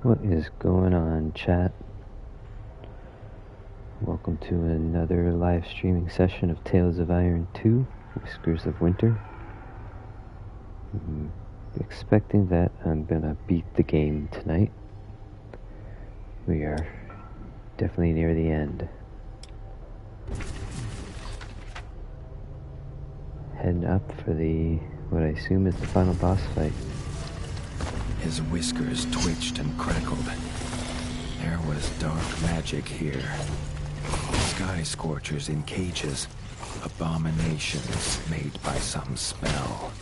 What is going on, chat? Welcome to another live streaming session of Tales of Iron 2, Whiskers of Winter. I'm expecting that I'm gonna beat the game tonight. We are definitely near the end. Heading up for what I assume is the final boss fight. His whiskers twitched and crackled. There was dark magic here. Sky scorchers in cages. Abominations made by some spell.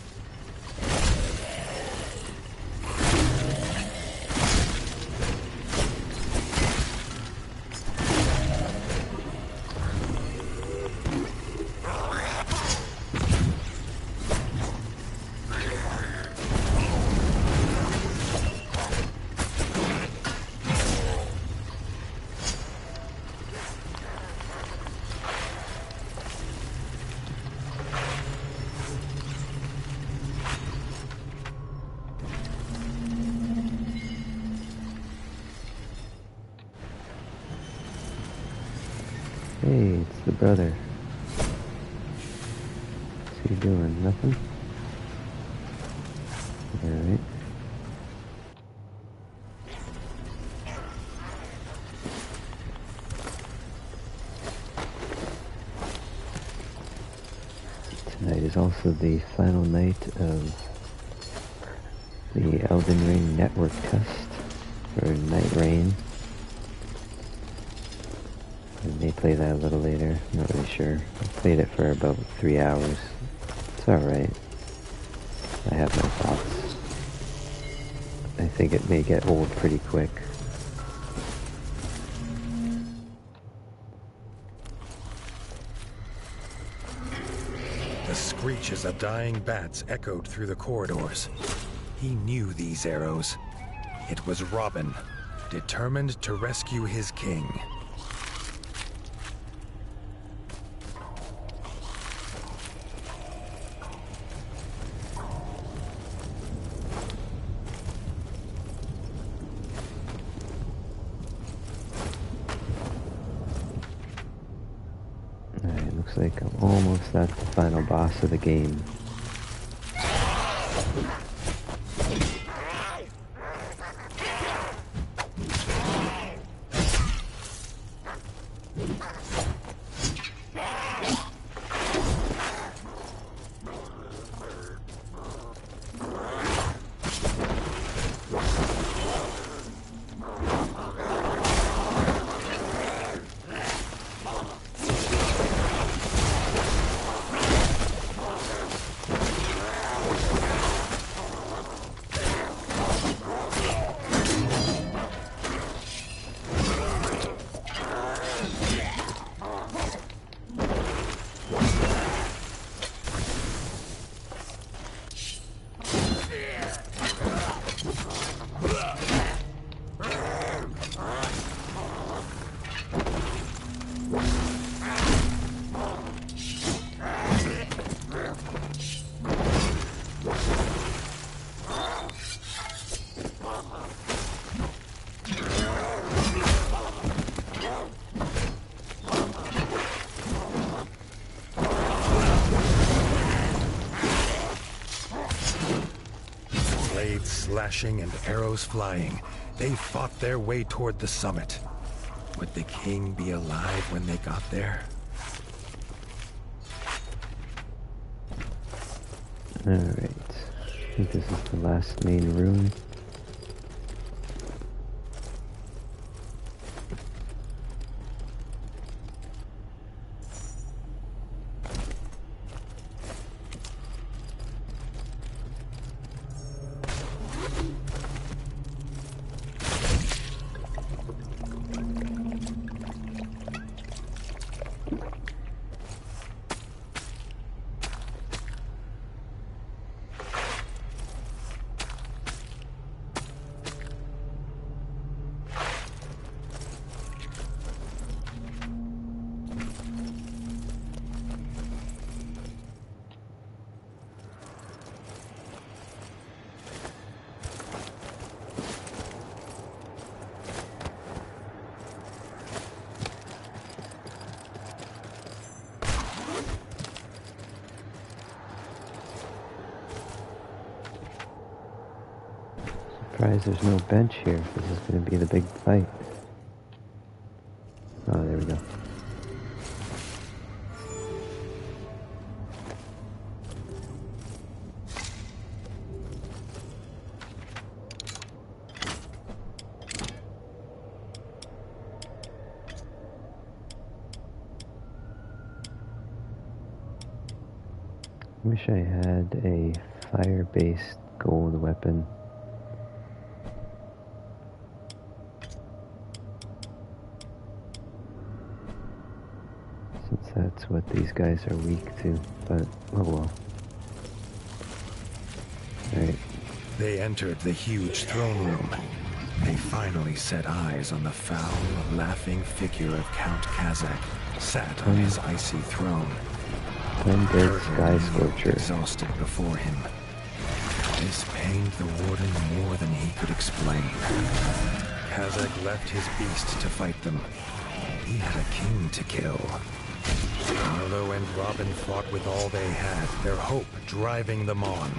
Hey, it's the brother. What's he doing? Nothing? Alright. Tonight is also the final night of the Elden Ring network test for Night Rain. I may play that a little later, I'm not really sure. I played it for about 3 hours. It's alright. I have my thoughts. I think it may get old pretty quick. The screeches of dying bats echoed through the corridors. He knew these arrows. It was Robin, determined to rescue his king. Alright, looks like I'm almost at the final boss of the game. Blades slashing and arrows flying, they fought their way toward the summit. Would the king be alive when they got there? Alright. I think this is the last main room. surprised there's no bench here. This is going to be the big fight. Oh, there we go. Wish I had a fire-based gold weapon. Since that's what these guys are weak to, but oh well. Alright. They entered the huge throne room. They finally set eyes on the foul, laughing figure of Count Kazakh, sat on his icy throne. Undead Sky Scorcher. Exhausted before him. This pained the warden more than he could explain. Kazakh left his beast to fight them. He had a king to kill. Arlo and Robin fought with all they had, their hope driving them on.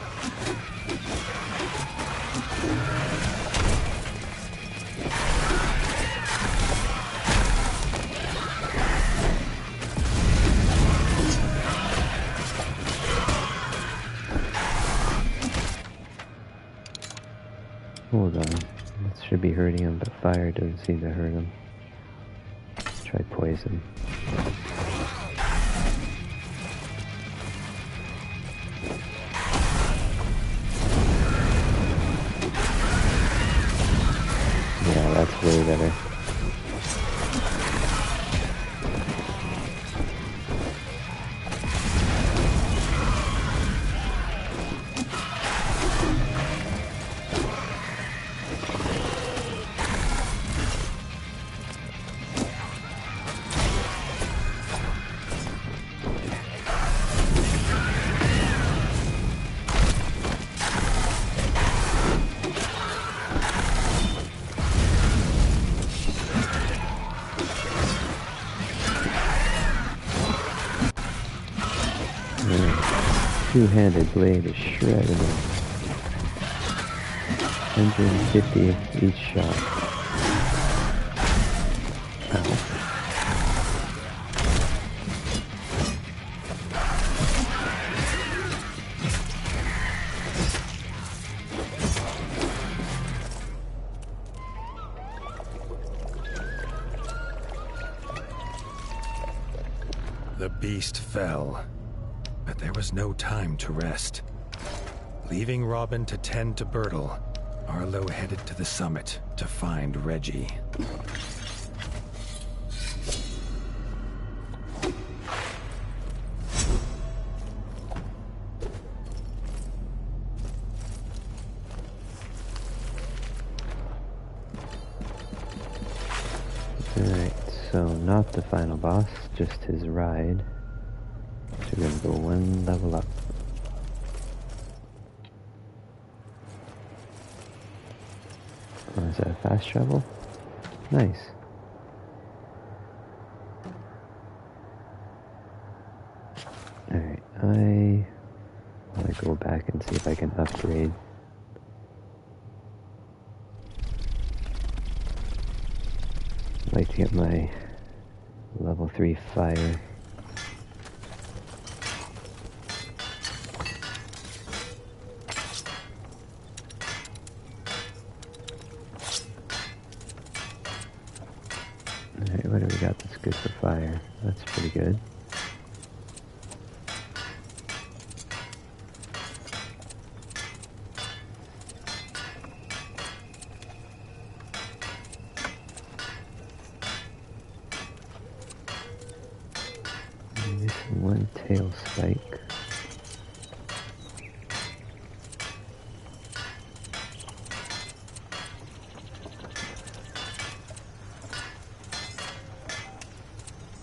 Hold on. This should be hurting him, but fire doesn't seem to hurt him. Try poison. Yeah, that's way better. Two-handed blade is shredded. 150 each shot. Ow. The beast fell. But there was no time to rest. Leaving Robin to tend to Bertle, Arlo headed to the summit to find Reggie. Alright, so not the final boss, just his ride. So we're gonna go one level up. Oh, is that a fast travel? Nice. Alright, I want to go back and see if I can upgrade. I'd like to get my level 3 fire. Alright, what do we got that's good for fire? That's pretty good. Missing one tail spike.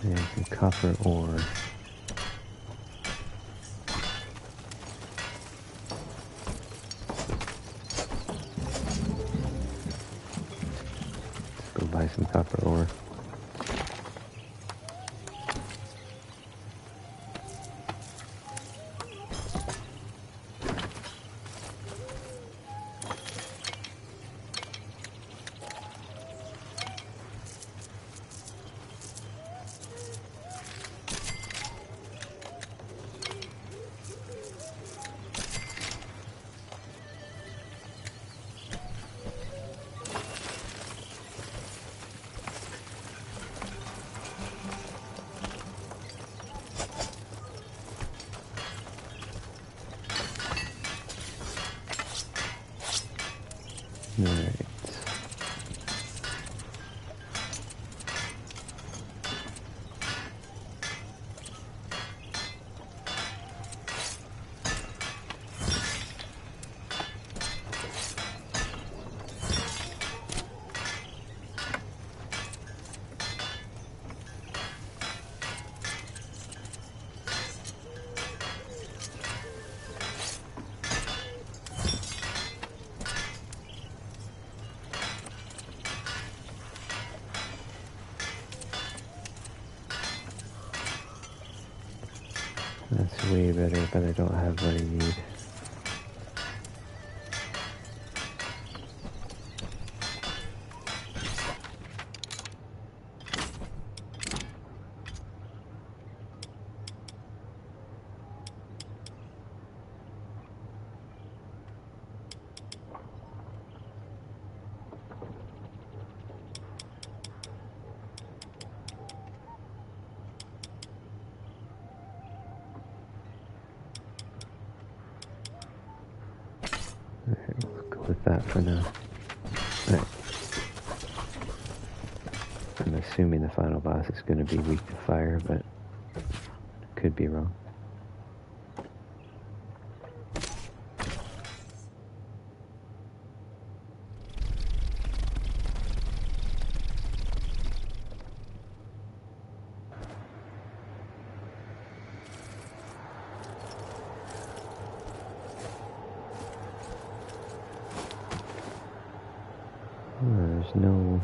And some copper ore. Let's go buy some copper ore. Alright. That's way better, but I don't have what I need. Alright, we'll go with that for now. Alright. I'm assuming the final boss is going to be weak to fire, but could be wrong. There's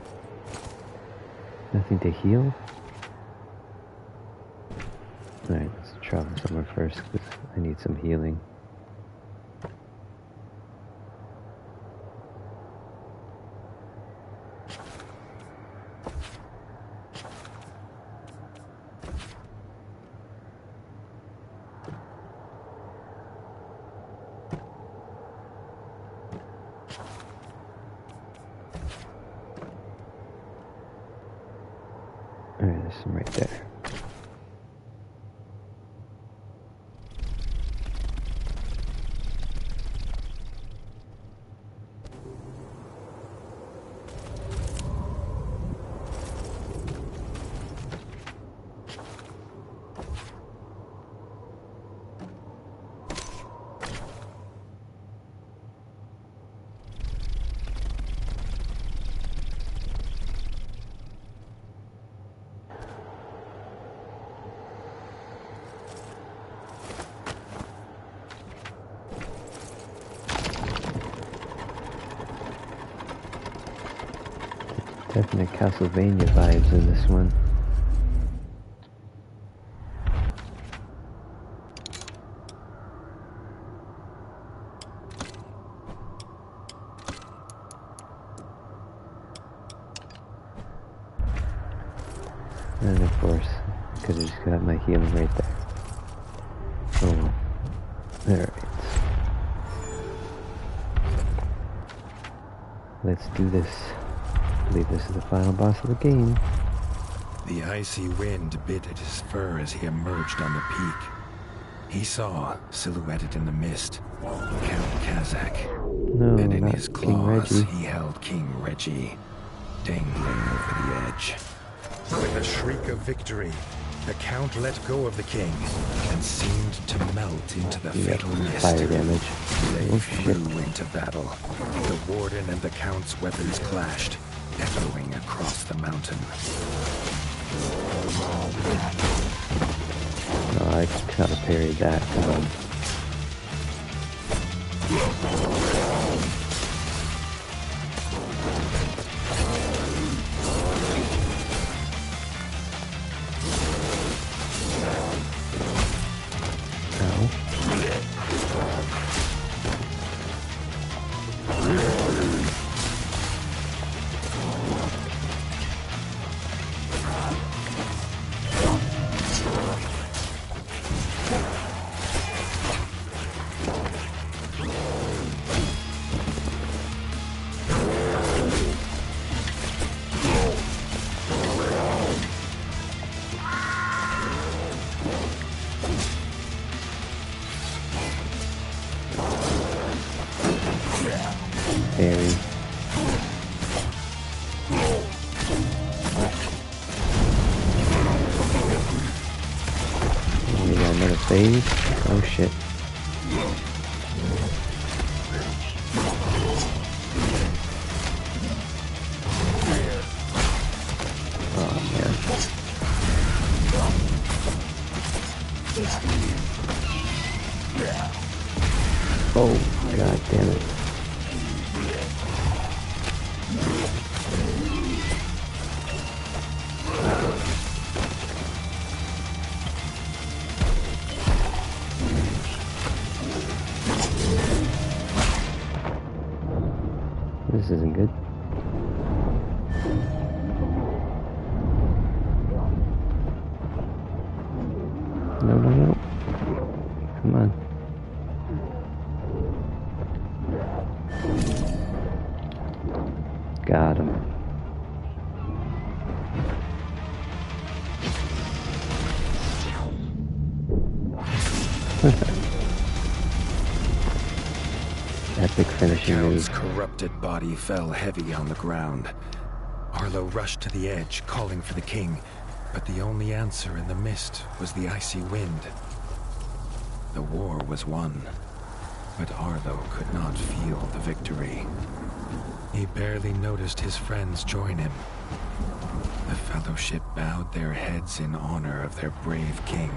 nothing to heal. Alright, let's travel somewhere first because I need some healing. Alright, there's some right there. Definite Castlevania vibes in this one. And of course, I could have just got my healing right there. Oh well. Alright. Let's do this. I believe this is the final boss of the game. The icy wind bit at his fur as he emerged on the peak. He saw, silhouetted in the mist, Count Kazakh. No, and in not his King claws, Reggie. he held King Reggie, dangling over the edge. With a shriek of victory, the Count let go of the king and seemed to melt into the fatal mist. Fire damage. They Oh flew shit. into battle. The warden and the Count's weapons clashed, echoing across the mountain. Oh, I just kind of parried that. Come on. wave. Oh shit. Oh man. Oh god damn it. This isn't good. No, no, no. Come on. Got him. Epic finishing Count's move. corrupted body fell heavy on the ground. Arlo rushed to the edge, calling for the king, but the only answer in the mist was the icy wind. The war was won, but Arlo could not feel the victory. He barely noticed his friends join him. The fellowship bowed their heads in honor of their brave king.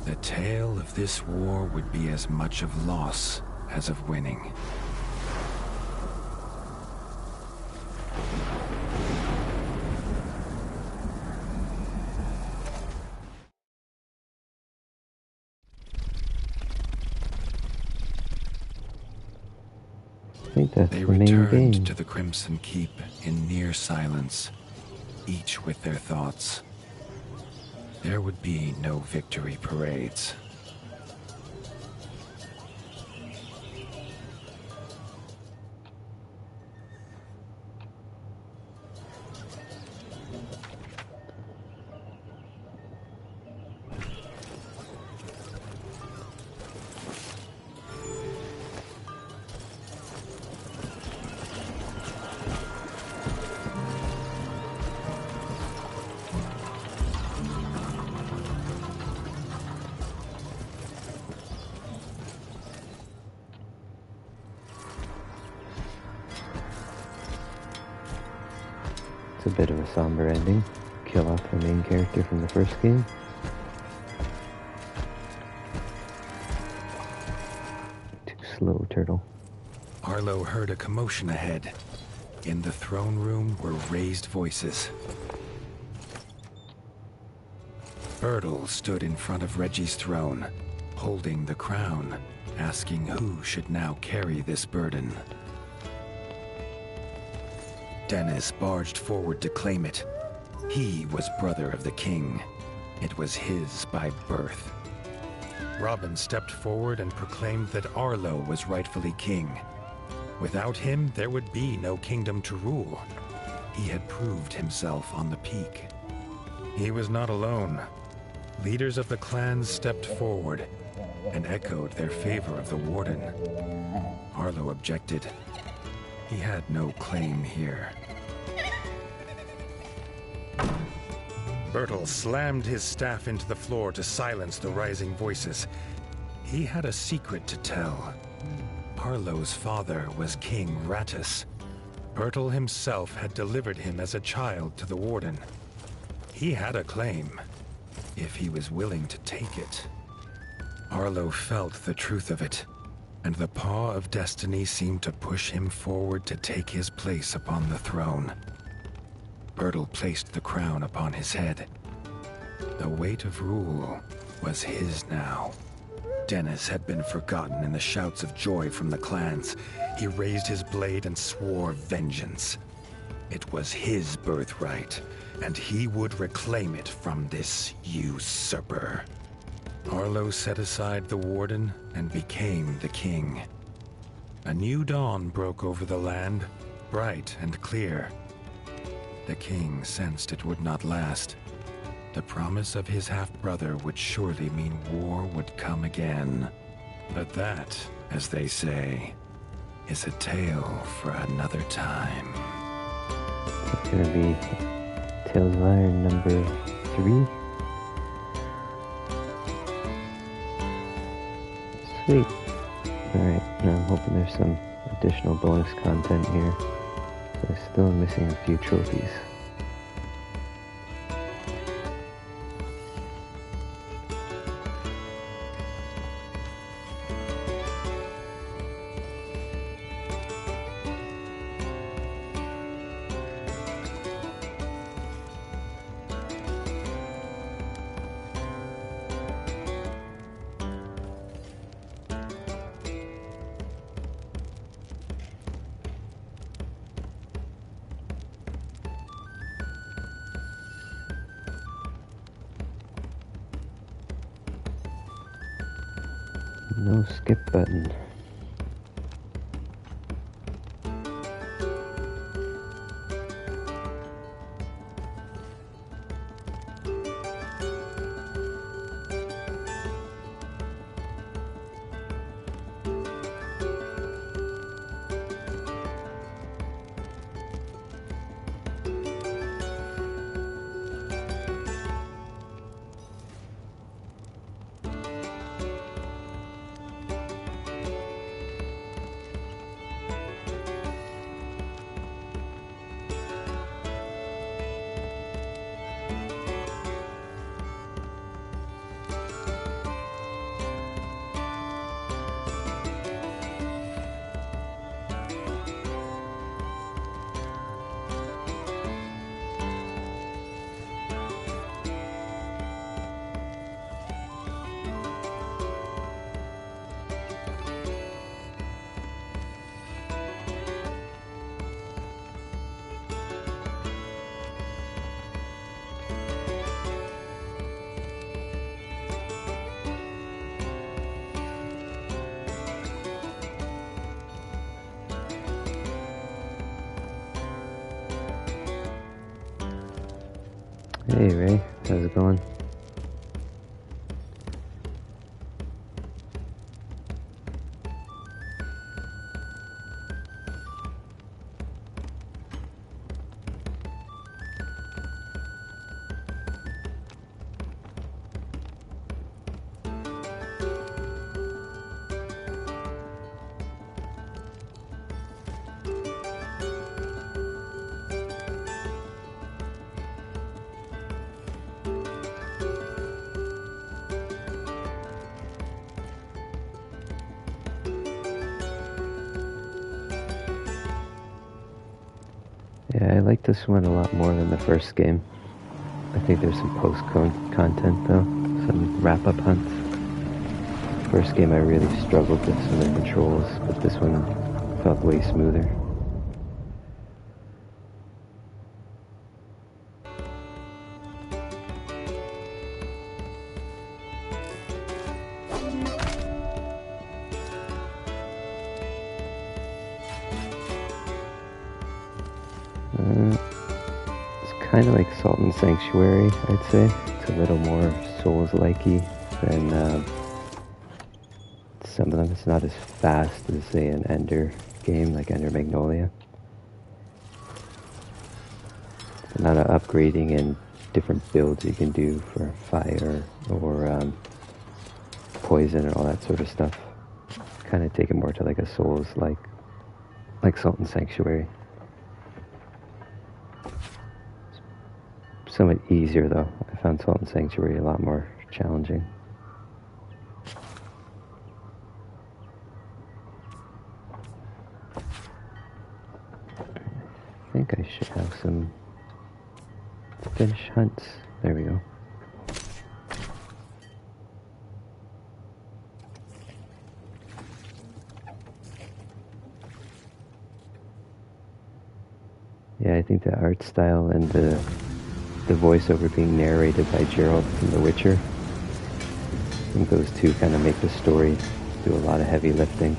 The tale of this war would be as much of loss as of winning. I think that's They the main game. returned to the Crimson Keep in near silence, each with their thoughts. There would be no victory parades. It's a bit of a somber ending. Kill off the main character from the first game. Too slow, turtle. Arlo heard a commotion ahead. In the throne room were raised voices. Bertle stood in front of Reggie's throne, holding the crown, asking who should now carry this burden. Dennis barged forward to claim it. He was brother of the king. It was his by birth. Robin stepped forward and proclaimed that Arlo was rightfully king. Without him, there would be no kingdom to rule. He had proved himself on the peak. He was not alone. Leaders of the clans stepped forward and echoed their favor of the warden. Arlo objected. He had no claim here. Bertle slammed his staff into the floor to silence the rising voices. He had a secret to tell. Arlo's father was King Rattus. Bertle himself had delivered him as a child to the warden. He had a claim, if he was willing to take it. Arlo felt the truth of it, and the paw of destiny seemed to push him forward to take his place upon the throne. Bertle placed the crown upon his head. The weight of rule was his now. Dennis had been forgotten in the shouts of joy from the clans. He raised his blade and swore vengeance. It was his birthright, and he would reclaim it from this usurper. Arlo set aside the warden and became the king. A new dawn broke over the land, bright and clear. The king sensed it would not last. The promise of his half-brother would surely mean war would come again. But that, as they say, is a tale for another time. It's gonna be Tales of Iron number 3. Sweet. Alright, now I'm hoping there's some additional bonus content here. So I'm still missing a few trophies. No skip button. Hey Ray, how's it going? Yeah, I like this one a lot more than the first game. I think there's some post-content though, some wrap-up hunts. First game I really struggled with some of the controls, but this one felt way smoother. It's kind of like Salt and Sanctuary, I'd say. It's a little more Souls-likey than some of them. It's not as fast as, say, an Ender game like Ender Magnolia. A lot of upgrading and different builds you can do for fire or poison and all that sort of stuff. Kind of take it more to like a Souls like Salt and Sanctuary. Somewhat easier though. I found Salt and Sanctuary a lot more challenging. I think I should have some finish hunts. There we go. Yeah, I think the art style and the voiceover being narrated by Gerald from The Witcher, I think those two kind of make the story do a lot of heavy lifting.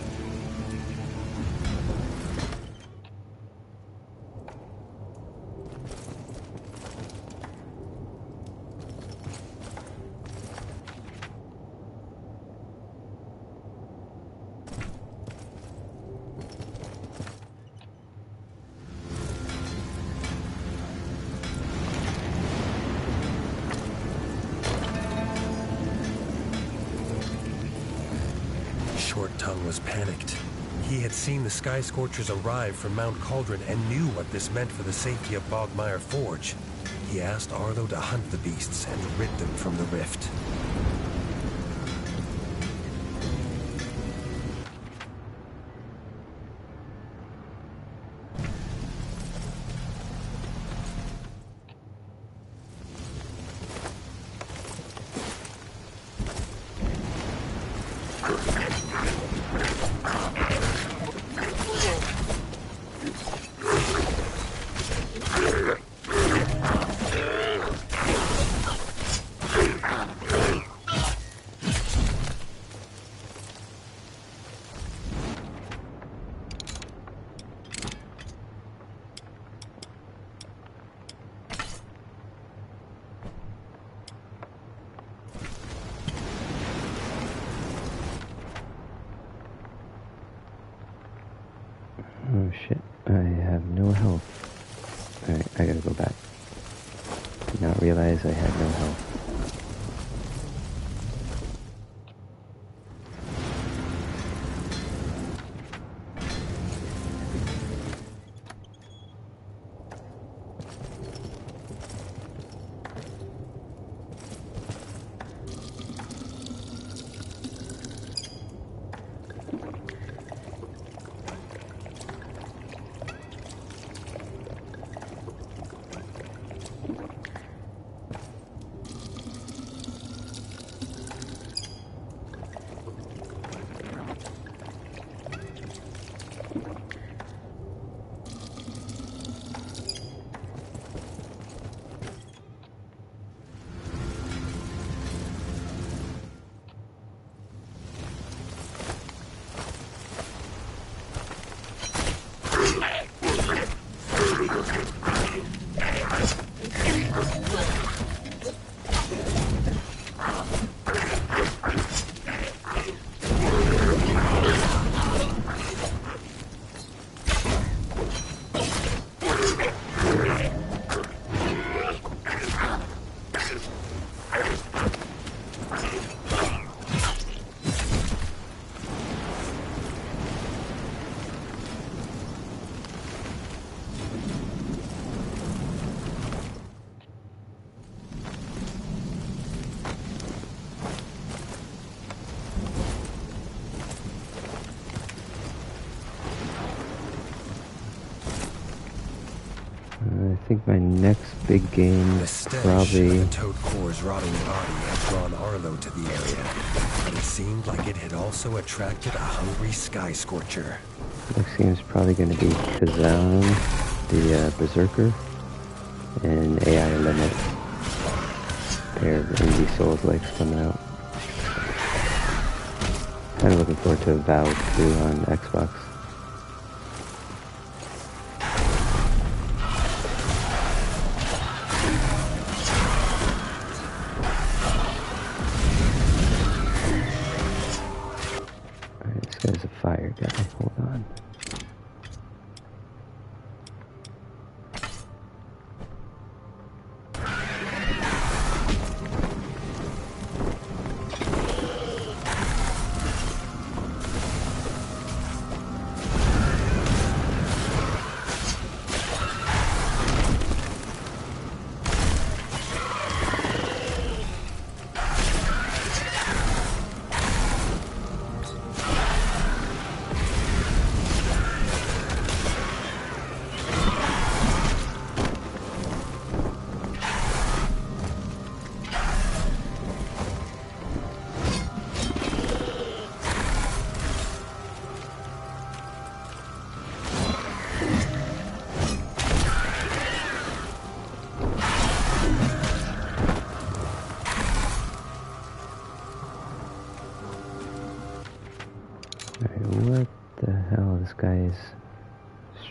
was panicked. He had seen the Sky Scorchers arrive from Mount Cauldron and knew what this meant for the safety of Bogmire Forge. He asked Arlo to hunt the beasts and rid them from the rift. Oh shit, I have no health. Alright, I gotta go back. Did not realize I had no health. I think my next big game The stench probably... of the Toad Core's rotting body had drawn Arlo to the area, but it seemed like it had also attracted a hungry Sky Scorcher. Next game is probably going to be Kazan, the Berserker, and AI Limit. Pair of indie Souls-likes coming out. Kind of looking forward to Avowed 2 on Xbox. There's a fire guy. Hold on. What the hell? This guy is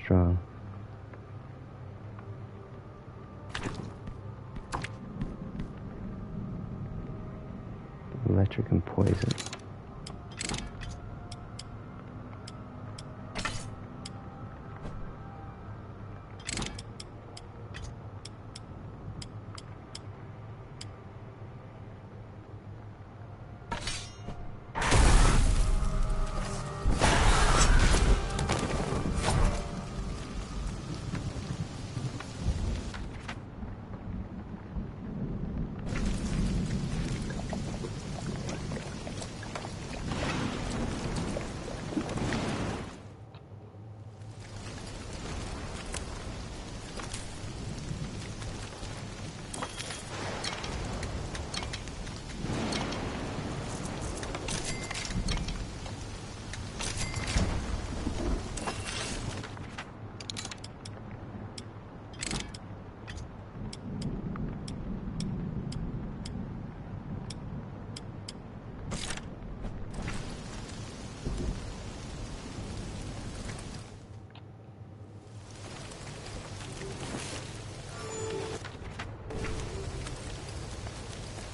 strong. Electric and poison.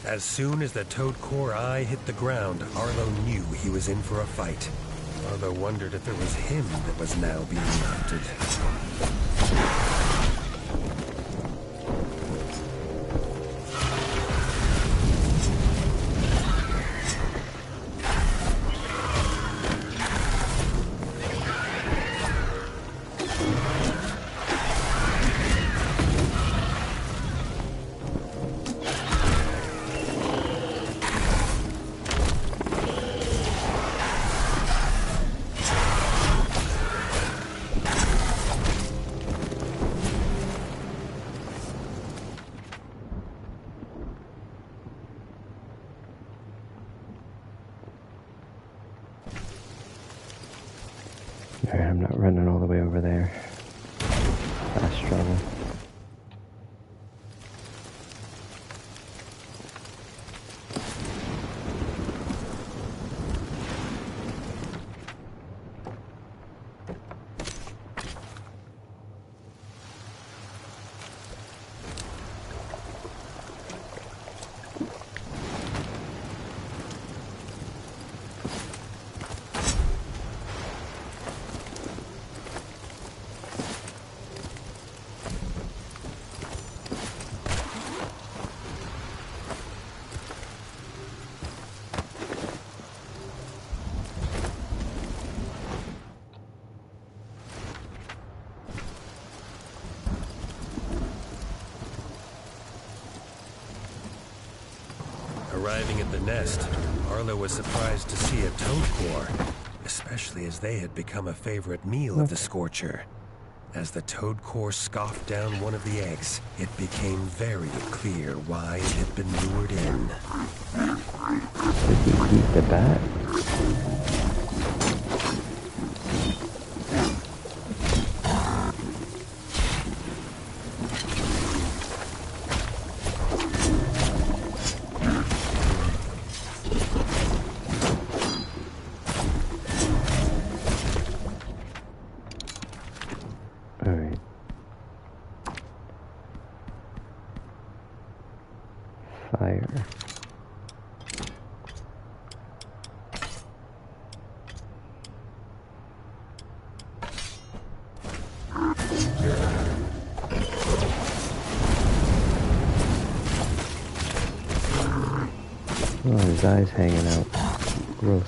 As soon as the toad core eye hit the ground, Arlo knew he was in for a fight. Arlo wondered if it was him that was now being hunted. Alright, I'm not running all the way over there. Fast travel. Arriving at the nest, Arlo was surprised to see a toad core, especially as they had become a favorite meal of the Scorcher. As the toad core scoffed down one of the eggs, it became very clear why it had been lured in. Did he eat the bat? Alright. Fire. Oh, his eye's hanging out. Gross.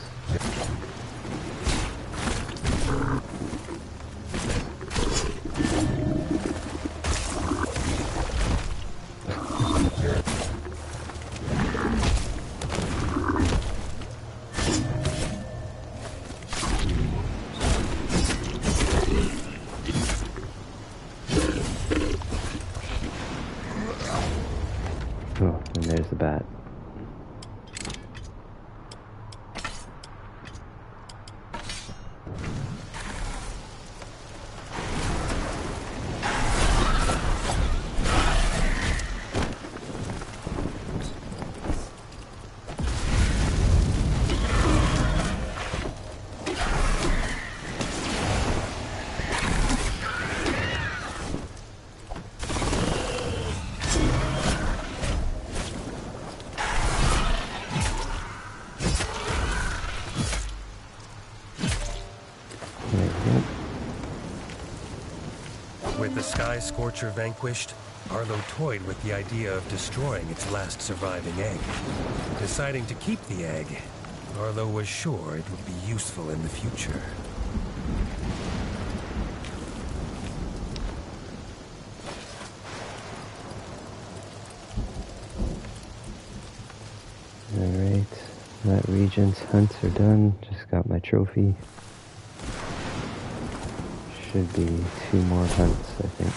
Oh, and there's the bat. With the Sky Scorcher vanquished, Arlo toyed with the idea of destroying its last surviving egg. Deciding to keep the egg, Arlo was sure it would be useful in the future. Alright, that region's hunts are done. Just got my trophy. Should be 2 more hunts, I think.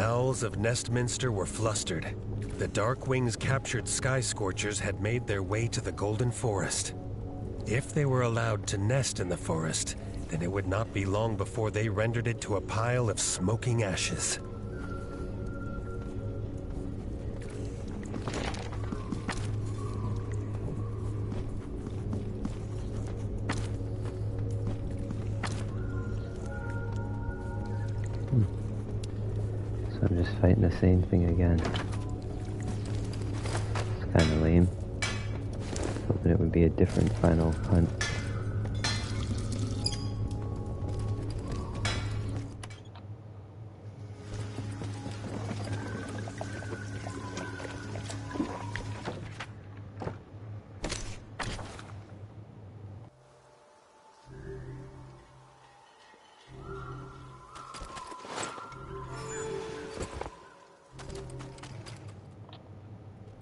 owls of Nestminster were flustered. The Darkwing's captured sky scorchers had made their way to the Golden Forest. If they were allowed to nest in the forest, then it would not be long before they rendered it to a pile of smoking ashes. So I'm just fighting the same thing again. It's kind of lame. Hoping it would be a different final hunt.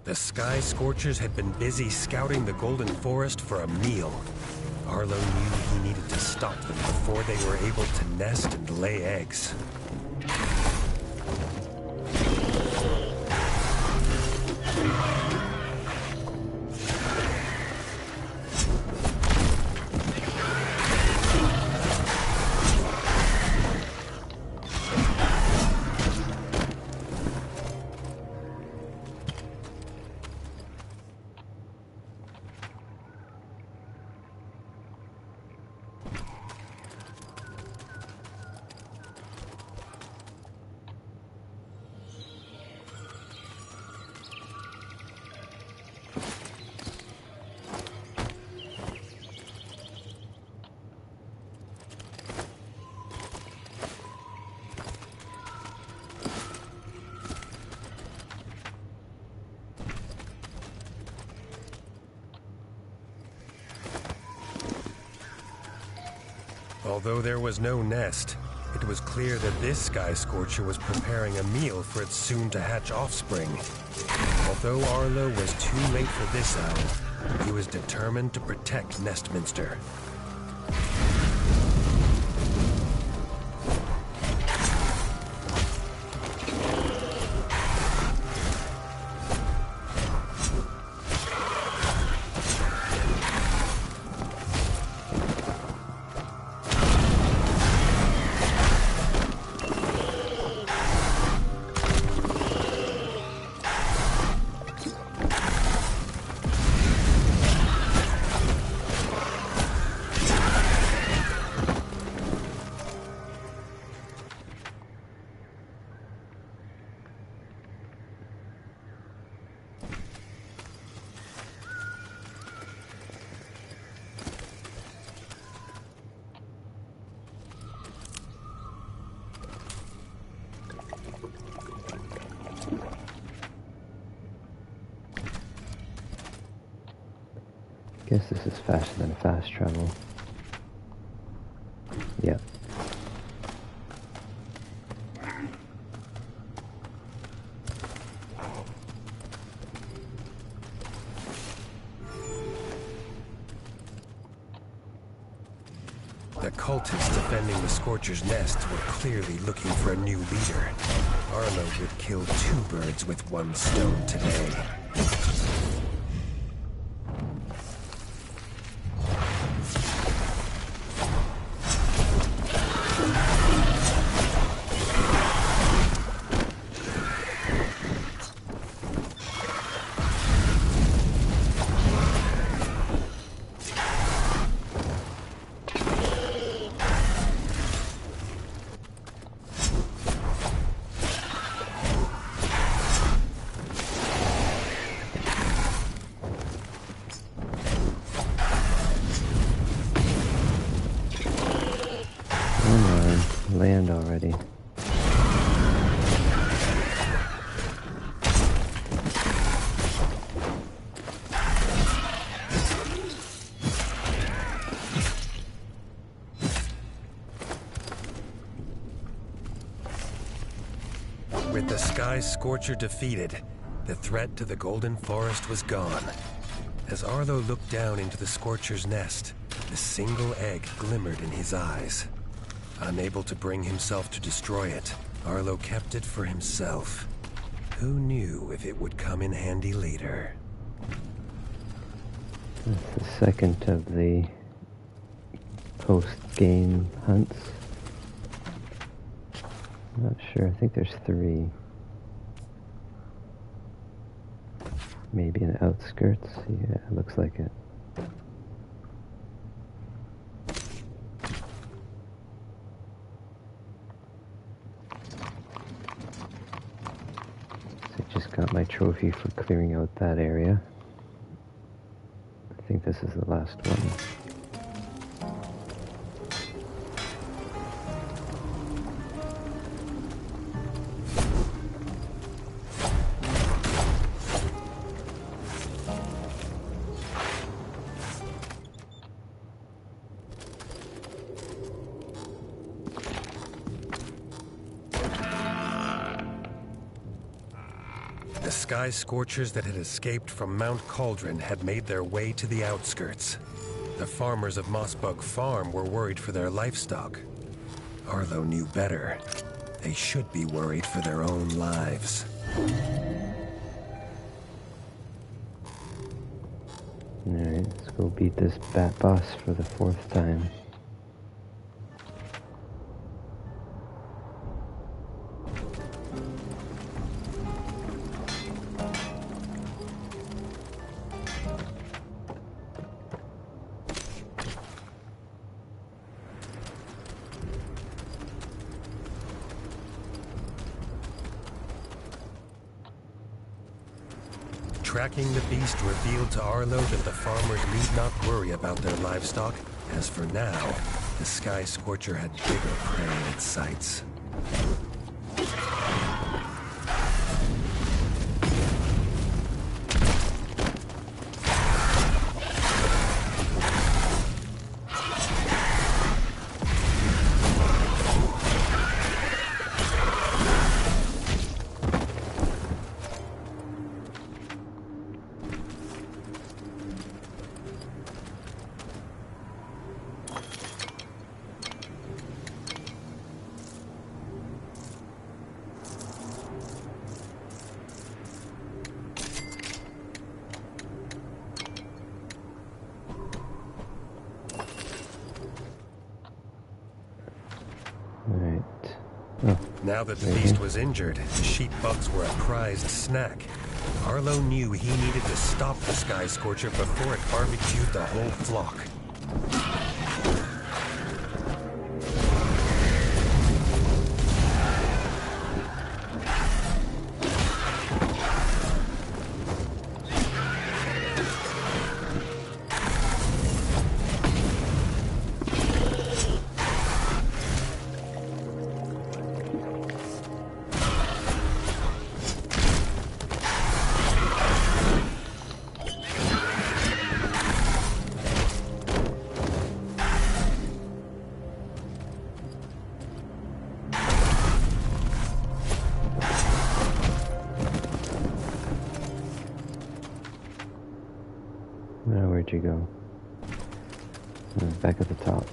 The Sky Scorchers had been busy scouting the Golden Forest for a meal. Arlo knew he needed to stop them before they were able to nest and lay eggs. Although there was no nest, it was clear that this Sky Scorcher was preparing a meal for its soon-to-hatch offspring. Although Arlo was too late for this owl, he was determined to protect Nestminster. Guess this is faster than fast travel. Yep. The cultists defending the Scorcher's nest were clearly looking for a new leader. Arlo would kill 2 birds with 1 stone today. Land already. With the Sky Scorcher defeated, the threat to the Golden Forest was gone. As Arlo looked down into the Scorcher's nest, the single egg glimmered in his eyes. Unable to bring himself to destroy it, Arlo kept it for himself. Who knew if it would come in handy later? That's the second of the post-game hunts. I'm not sure. I think there's 3. Maybe in the outskirts. Yeah, it looks like it. So I just got my trophy for clearing out that area. I think this is the last one. The sky scorchers that had escaped from Mount Cauldron had made their way to the outskirts. The farmers of Mossbug Farm were worried for their livestock. Arlo knew better. They should be worried for their own lives. Alright, let's go beat this bat boss for the 4th time. Tracking the beast revealed to Arlo that the farmers need not worry about their livestock, as for now, the Sky Scorcher had bigger prey in its sights. Now that the beast was injured, the sheep bugs were a prized snack. Arlo knew he needed to stop the Sky Scorcher before it barbecued the whole flock. Now where'd you go? Back at the top.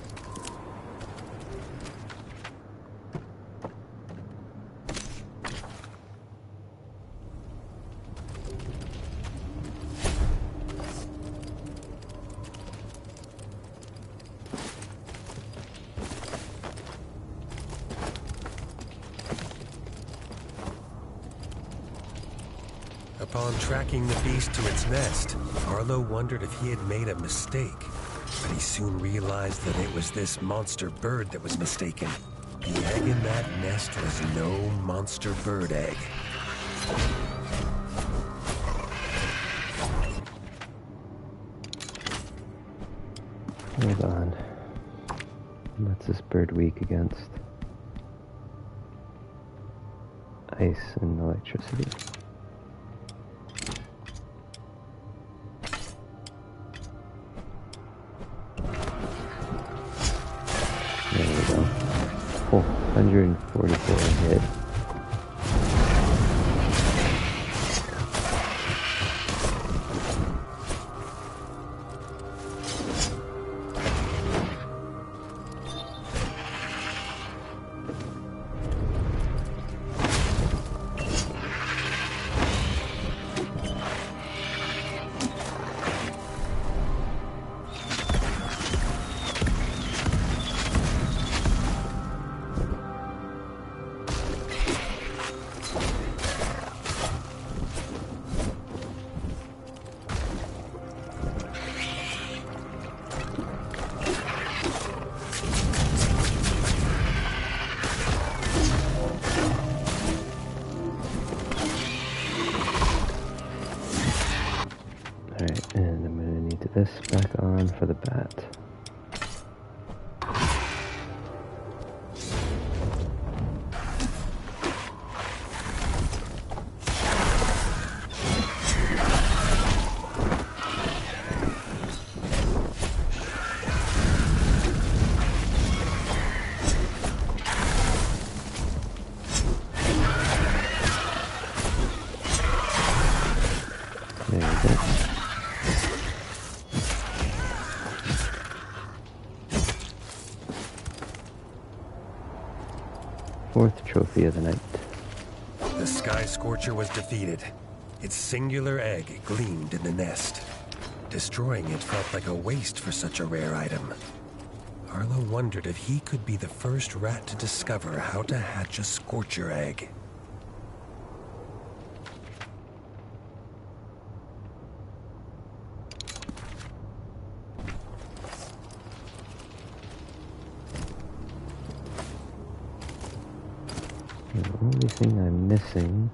Upon tracking the beast to its nest, Arlo wondered if he had made a mistake. But he soon realized that it was this monster bird that was mistaken. The egg in that nest was no monster bird egg. Hold on. What's this bird weak against? Ice and electricity. There we go. Oh, 144 hit. for the bat. There we go. Fourth trophy of the night. The Sky Scorcher was defeated. Its singular egg gleamed in the nest. Destroying it felt like a waste for such a rare item. Arlo wondered if he could be the first rat to discover how to hatch a Scorcher egg. The only thing I'm missing,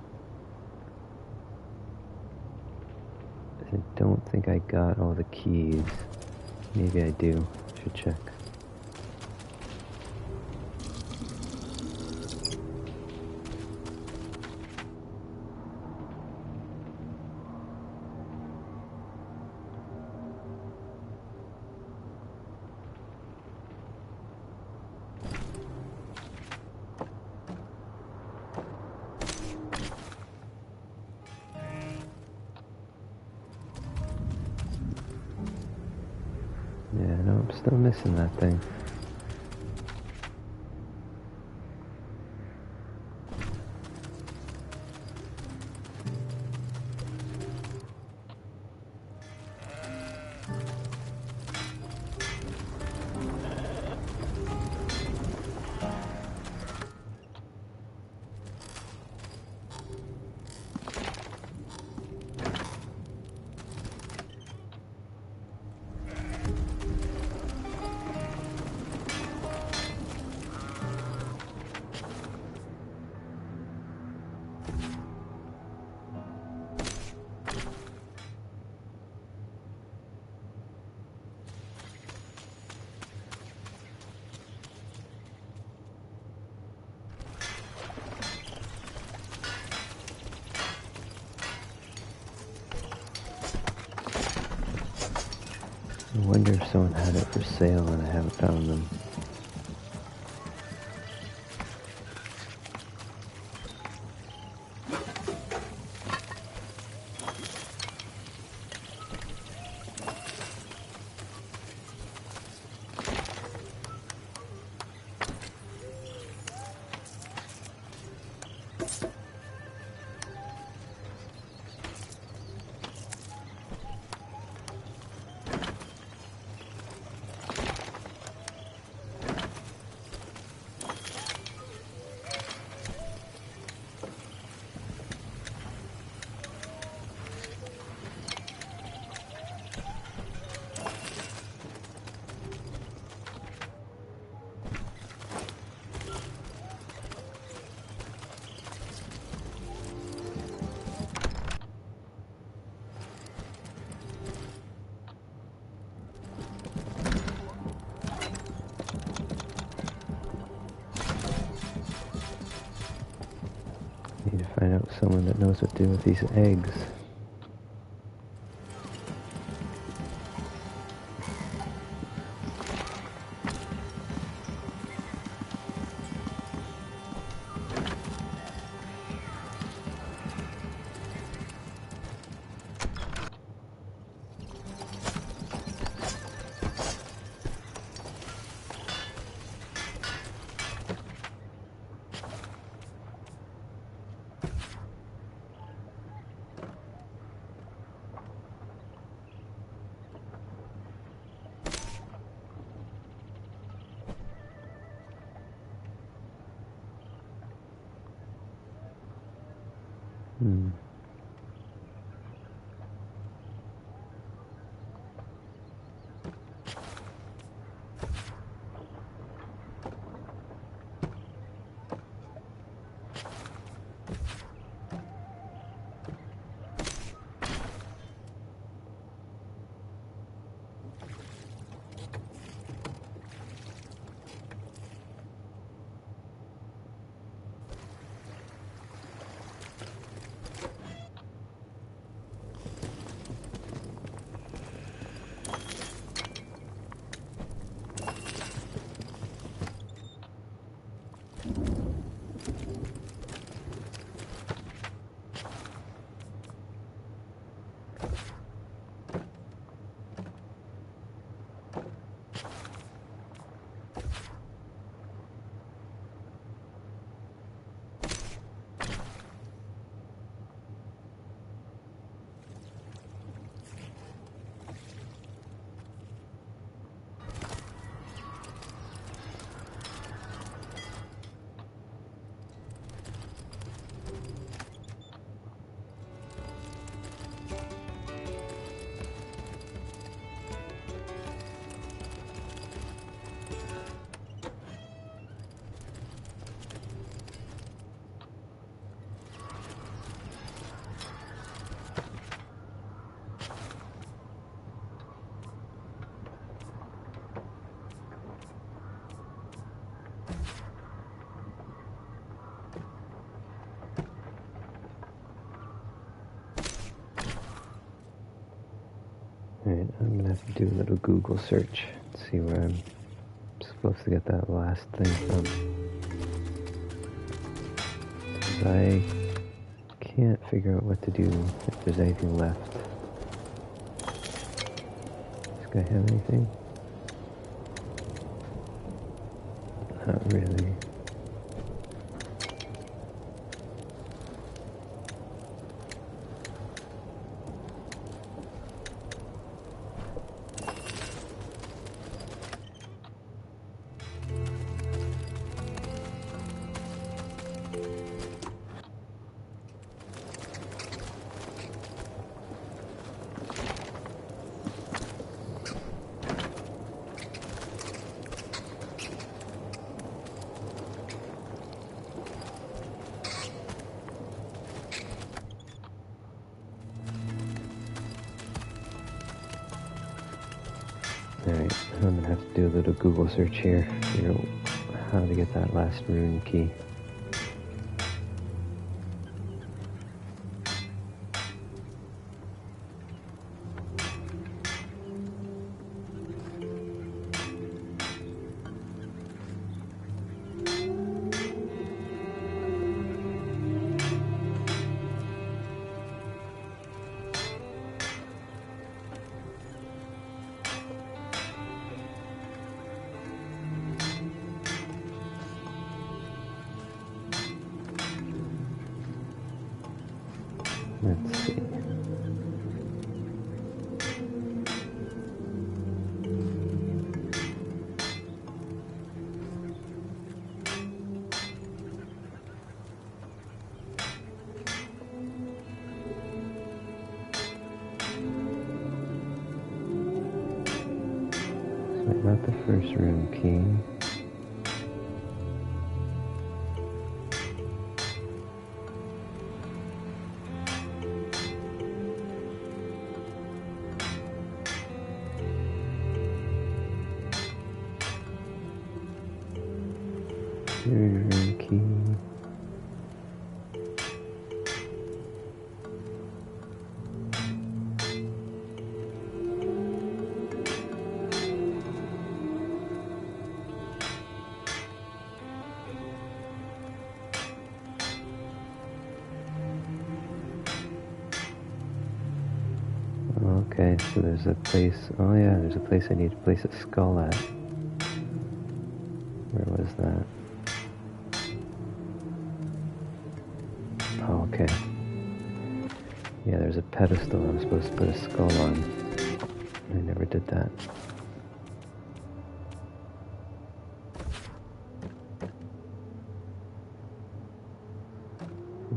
I don't think I got all the keys. Maybe I do. Should check. Yeah, no, I'm still missing that thing. I wonder if someone had it for sale and I haven't found them. Need to find out someone that knows what to do with these eggs. Hmm. Alright, I'm gonna have to do a little Google search and see where I'm supposed to get that last thing from. 'Cause I can't figure out what to do if there's anything left. Does this guy have anything? Not really. Alright, I'm gonna have to do a little Google search here, figure out how to get that last rune key. Let's see. So I got the first room key. Room key. Okay, so there's a place, oh yeah, there's a place I need to place a skull at. Where was that? Oh, okay. Yeah, there's a pedestal I'm supposed to put a skull on. I never did that.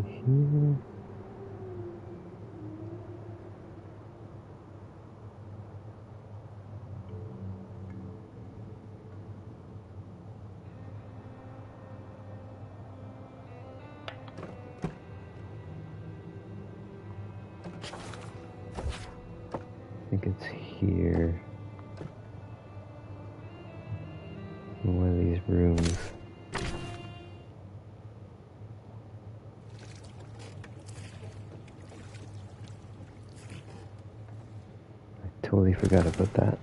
Here. I think it's here. In one of these rooms. I totally forgot about that.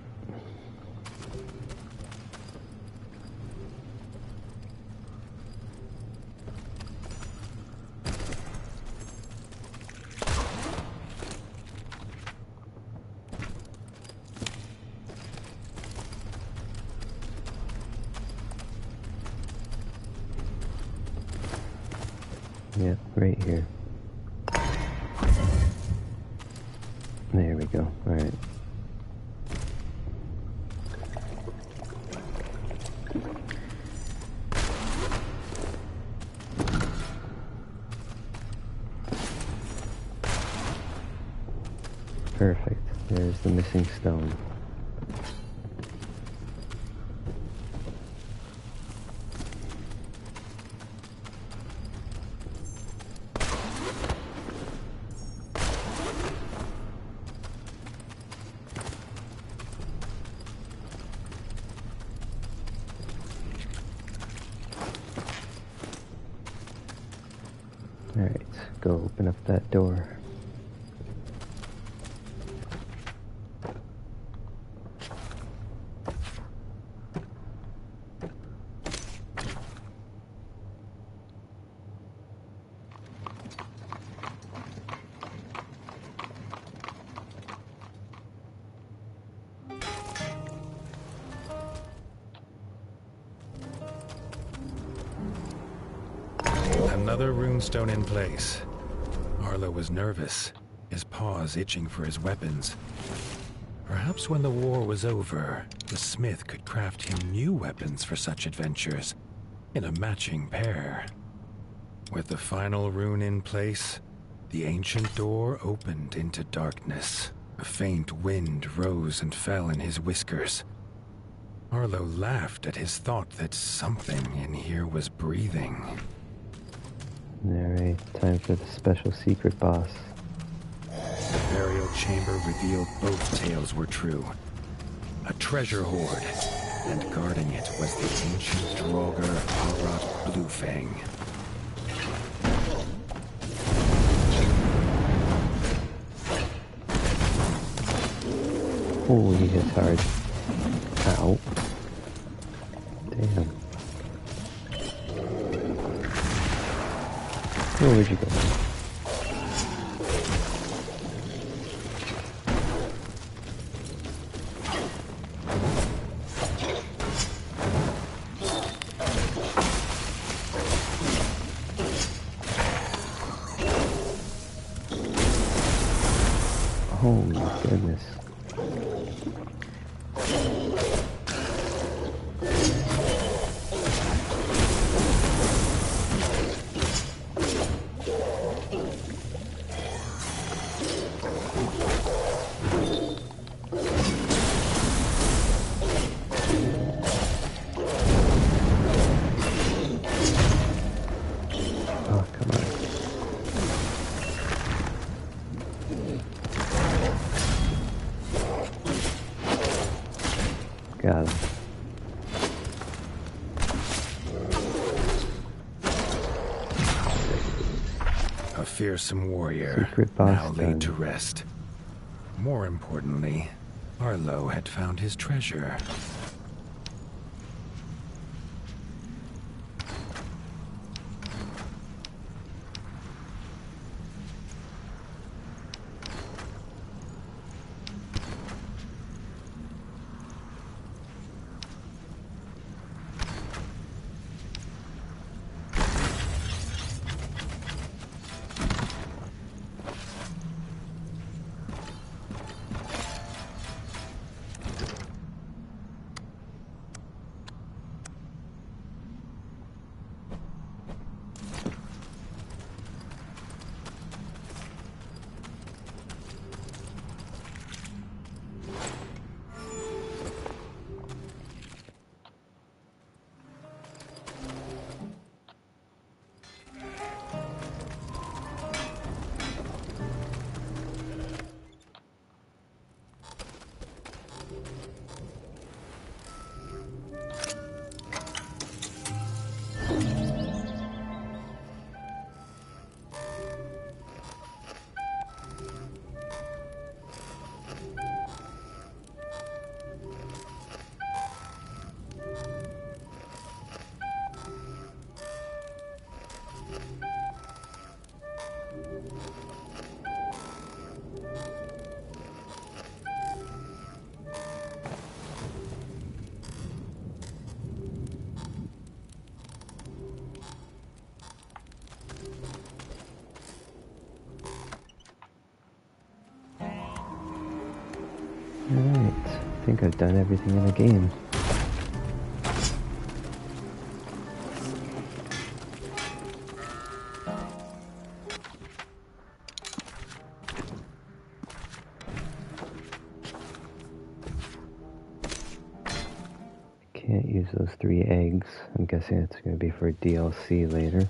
Yep, right here. There we go. Alright. Perfect. There's the missing stone. Alright, go open up that door. Another runestone in place. Arlo was nervous, his paws itching for his weapons. Perhaps when the war was over, the smith could craft him new weapons for such adventures, in a matching pair. With the final rune in place, the ancient door opened into darkness. A faint wind rose and fell in his whiskers. Arlo laughed at his thought that something in here was breathing. Alright, time for the special secret boss. The burial chamber revealed both tales were true. A treasure hoard, and guarding it was the ancient Draugr Arot Bluefang. Oh, he hits hard. Ow. Damn. Oh, where'd you go? Oh my goodness. Oh, come on. Got him. A fearsome warrior, Secret boss now laid done. to rest. More importantly, Arlo had found his treasure. think I've done everything in the game. Can't use those 3 eggs. I'm guessing it's going to be for DLC later.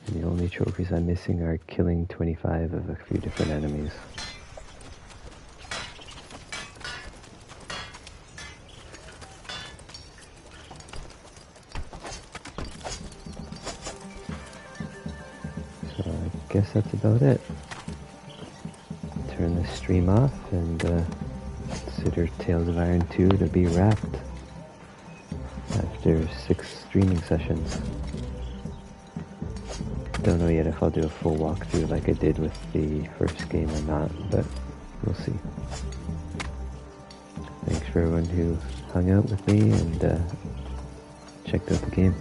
And the only trophies I'm missing are killing 25 of a few different enemies. So I guess that's about it. Turn the stream off and consider Tales of Iron 2 to be wrapped after 6 streaming sessions. Don't know yet if I'll do a full walkthrough like I did with the first game or not, but we'll see. Thanks for everyone who hung out with me and checked out the game.